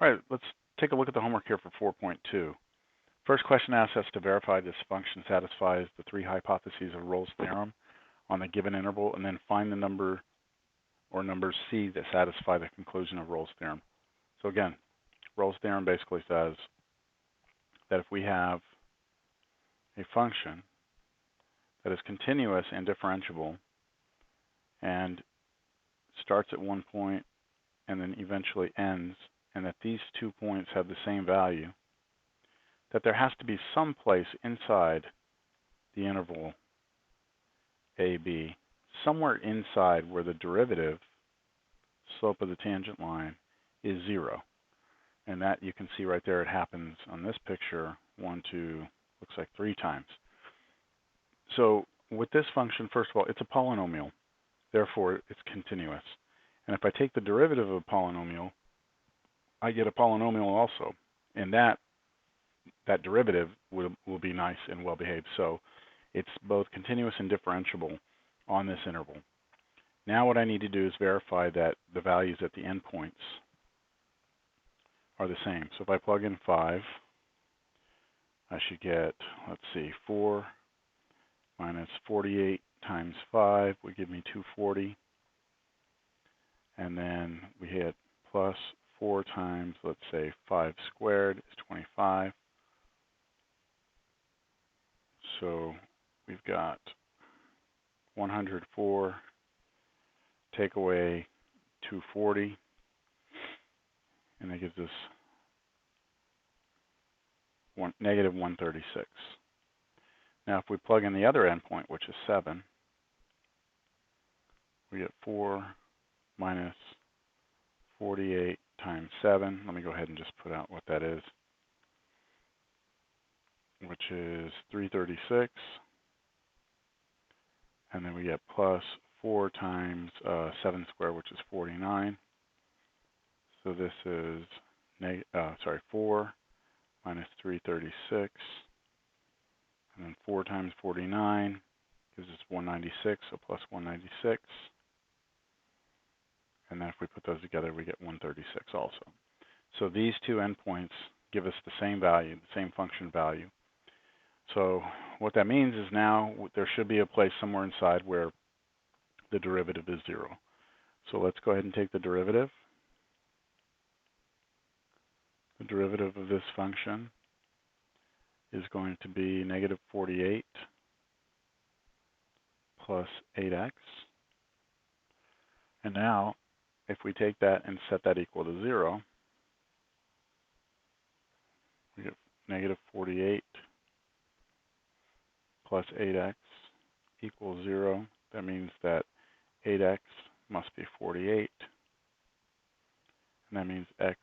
All right, let's take a look at the homework here for 4.2. First question asks us to verify this function satisfies the three hypotheses of Rolle's theorem on the given interval, and then find the number or numbers C that satisfy the conclusion of Rolle's theorem. So again, Rolle's theorem basically says that if we have a function that is continuous and differentiable and starts at one point and then eventually ends, and that these 2 points have the same value, that there has to be some place inside the interval AB, somewhere inside where the derivative slope of the tangent line is 0. And that you can see right there, it happens on this picture 1, 2, looks like 3 times. So with this function, first of all, it's a polynomial, therefore it's continuous. And if I take the derivative of a polynomial, I get a polynomial also, and that derivative will be nice and well behaved. So it's both continuous and differentiable on this interval. Now what I need to do is verify that the values at the endpoints are the same. So if I plug in 5, I should get, let's see, 4 minus 48 times 5 would give me 240. And then we hit plus 4 times, let's say, 5 squared is 25. So we've got 104, take away 240, and that gives us negative 136. Now if we plug in the other endpoint, which is 7, we get 4 minus 48 times 7. Let me go ahead and just put out what that is, which is 336. And then we get plus 4 times 7 squared, which is 49. So this is 4 minus 336. And then 4 times 49 gives us 196, so plus 196. And then if we put those together, we get 136 also. So these two endpoints give us the same value, the same function value. So what that means is now there should be a place somewhere inside where the derivative is 0. So let's go ahead and take the derivative. The derivative of this function is going to be negative 48 plus 8x. And now if we take that and set that equal to 0, we get negative 48 plus 8x equals 0. That means that 8x must be 48. And that means x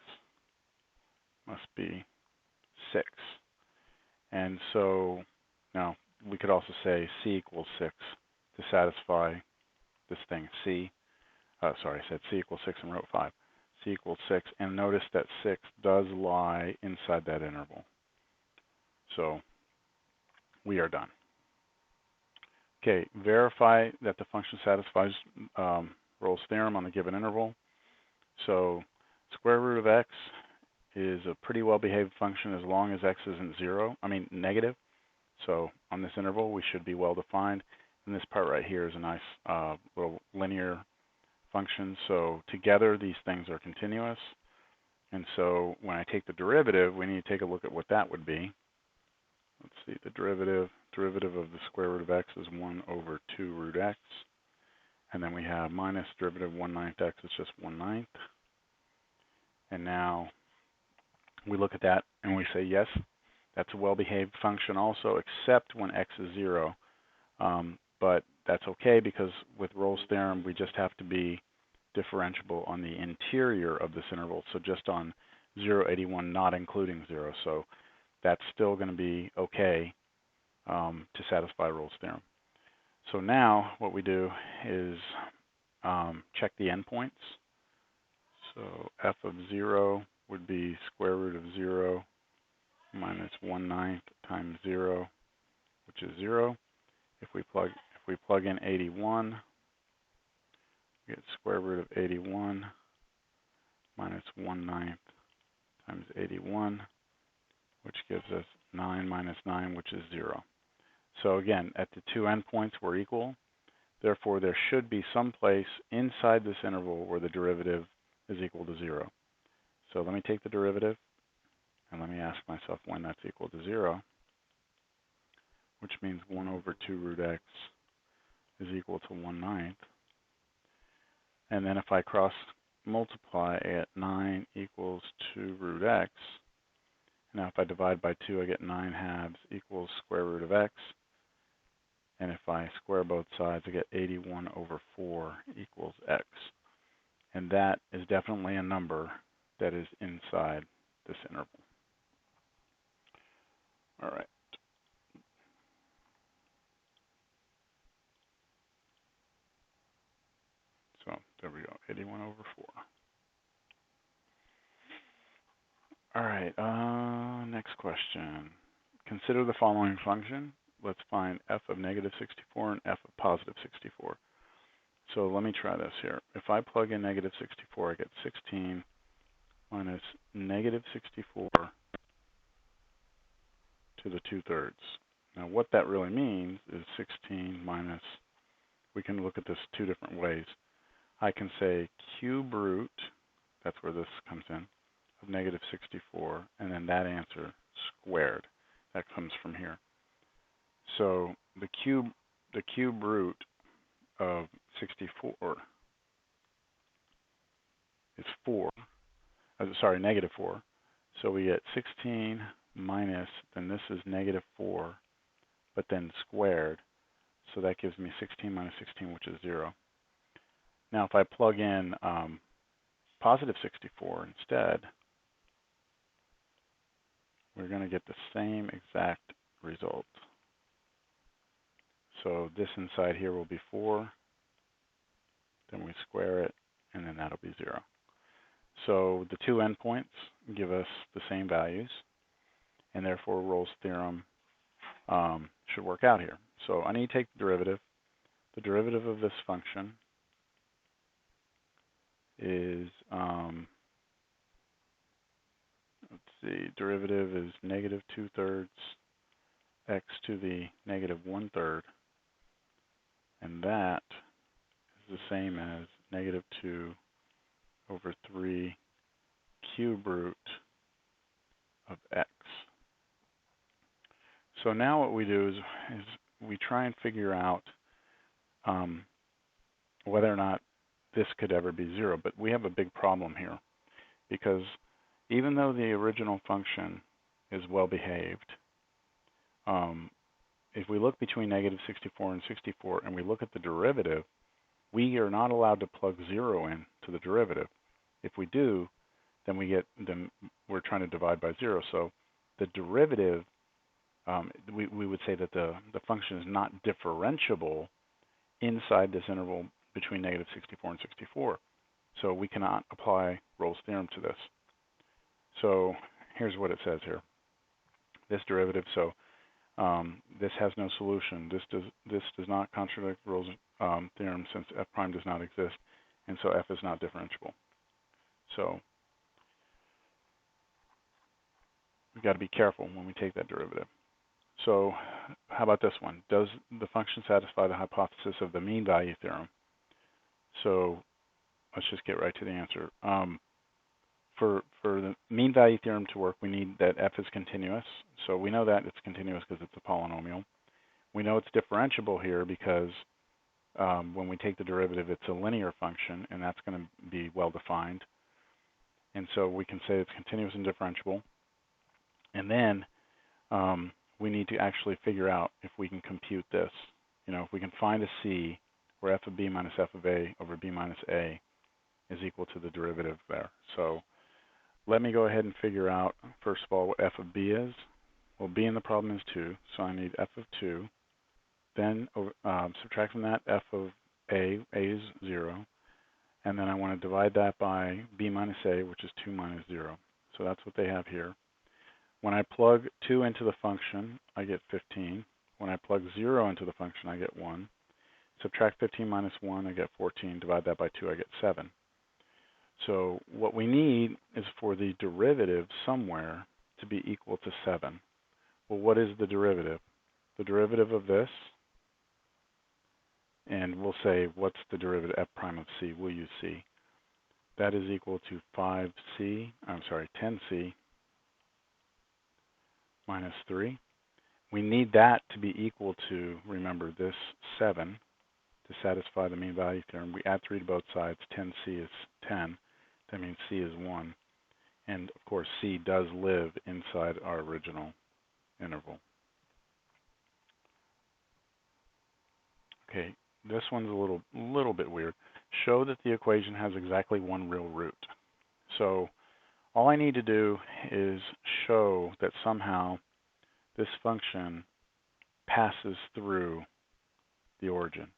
must be 6. And so now we could also say c equals 6 to satisfy this thing, c. Sorry, I said c equals 6 and wrote 5. C equals 6. And notice that 6 does lie inside that interval. So we are done. Okay, verify that the function satisfies Rolle's theorem on the given interval. So square root of x is a pretty well-behaved function as long as x isn't negative. So on this interval, we should be well-defined. And this part right here is a nice little linear function. So together, these things are continuous. And so when I take the derivative, we need to take a look at what that would be. Let's see, the derivative of the square root of x is 1 over 2 root x. And then we have minus derivative 1/9 x, it's just 1/9. And now we look at that and we say, yes, that's a well-behaved function also, except when x is 0. But that's okay because with Rolle's theorem, we just have to be differentiable on the interior of this interval. So just on 0, 81, not including 0. So that's still going to be okay to satisfy Rolle's theorem. So now what we do is check the endpoints. So f of 0 would be square root of 0 minus 1/9 times 0, which is 0. If we plug in 81, we get square root of 81 minus 1/9 times 81, which gives us 9 minus 9, which is 0. So again, at the two endpoints we're equal. Therefore, there should be some place inside this interval where the derivative is equal to 0. So let me take the derivative, and let me ask myself when that's equal to 0, which means 1 over 2 root x is equal to 1/9. And then if I cross multiply at 9 equals 2 root x, now if I divide by 2, I get 9/2 equals square root of x. And if I square both sides, I get 81 over 4 equals x. And that is definitely a number that is inside this interval. All right. So there we go, 81 over 4. All right, next question. Consider the following function. Let's find f of negative 64 and f of positive 64. So let me try this here. If I plug in negative 64, I get 16 minus negative 64 to the 2/3. Now what that really means is 16 minus, we can look at this two different ways. I can say cube root, that's where this comes in, of negative 64, and then that answer squared. That comes from here. So the cube root of 64 is 4. Sorry, negative 4. So we get 16 minus, then this is negative 4, but then squared. So that gives me 16 minus 16, which is 0. Now if I plug in positive 64 instead, we're going to get the same exact result. So this inside here will be 4, then we square it, and then that'll be 0. So the two endpoints give us the same values, and therefore Rolle's theorem should work out here. So I need to take the derivative. The derivative of this function is, let's see, derivative is negative 2/3 x to the negative 1/3, and that is the same as negative 2 over 3 cube root of x. So now what we do is we try and figure out whether or not this could ever be 0. But we have a big problem here, because even though the original function is well behaved, if we look between negative 64 and 64 and we look at the derivative, we are not allowed to plug 0 in to the derivative. If we do, then we're trying to divide by 0. So the derivative, we would say that the function is not differentiable inside this interval between negative 64 and 64. So we cannot apply Rolle's theorem to this. So here's what it says here. This derivative, so this has no solution. This does not contradict Rolle's theorem, since f prime does not exist, and so f is not differentiable. So we've got to be careful when we take that derivative. So how about this one? Does the function satisfy the hypothesis of the mean value theorem? So let's just get right to the answer. For the mean value theorem to work, we need that f is continuous. So we know that it's continuous because it's a polynomial. We know it's differentiable here because when we take the derivative, it's a linear function, and that's going to be well defined. And so we can say it's continuous and differentiable. And then we need to actually figure out if we can compute this. You know, if we can find a c where f of b minus f of a over b minus a is equal to the derivative there. So let me go ahead and figure out, first of all, what f of b is. Well, b in the problem is 2, so I need f of 2. Then subtract from that f of a is 0. And then I want to divide that by b minus a, which is 2 minus 0. So that's what they have here. When I plug 2 into the function, I get 15. When I plug 0 into the function, I get 1. Subtract 15 minus 1, I get 14. Divide that by 2, I get 7. So what we need is for the derivative somewhere to be equal to 7. Well, what is the derivative? The derivative of this, and we'll say what's the derivative f prime of c? We'll use c. That is equal to 10c minus 3. We need that to be equal to, remember, this 7 to satisfy the mean value theorem. We add 3 to both sides. 10c is 10. That means c is 1. And, of course, c does live inside our original interval. Okay, this one's a little bit weird. Show that the equation has exactly one real root. So all I need to do is show that somehow this function passes through the origin.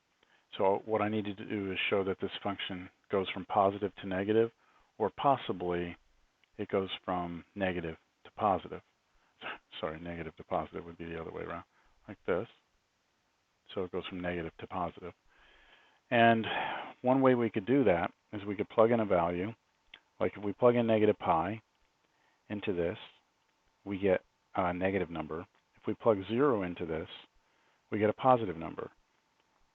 So what I need to do is show that this function goes from positive to negative, or possibly it goes from negative to positive. Sorry, negative to positive would be the other way around, like this. So it goes from negative to positive. And one way we could do that is we could plug in a value. Like if we plug in negative pi into this, we get a negative number. If we plug 0 into this, we get a positive number.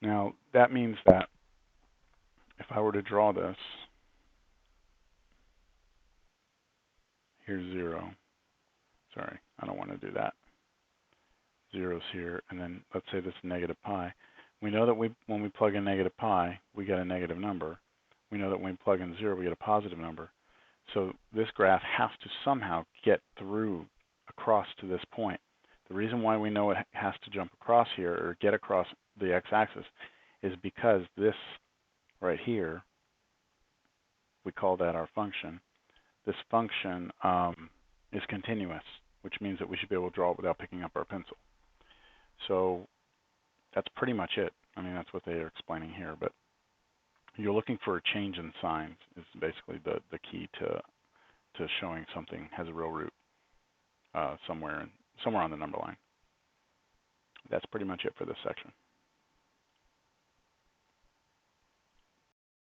Now, that means that if I were to draw this, here's 0. Sorry, I don't want to do that. 0's here, and then let's say this is negative pi. We know that when we plug in negative pi, we get a negative number. We know that when we plug in 0, we get a positive number. So this graph has to somehow get through across to this point. The reason why we know it has to jump across here or get across the x-axis is because this right here, we call that our function. This function is continuous, which means that we should be able to draw it without picking up our pencil. So that's pretty much it. I mean, that's what they are explaining here. But you're looking for a change in signs is basically the key to showing something has a real root somewhere on the number line. That's pretty much it for this section.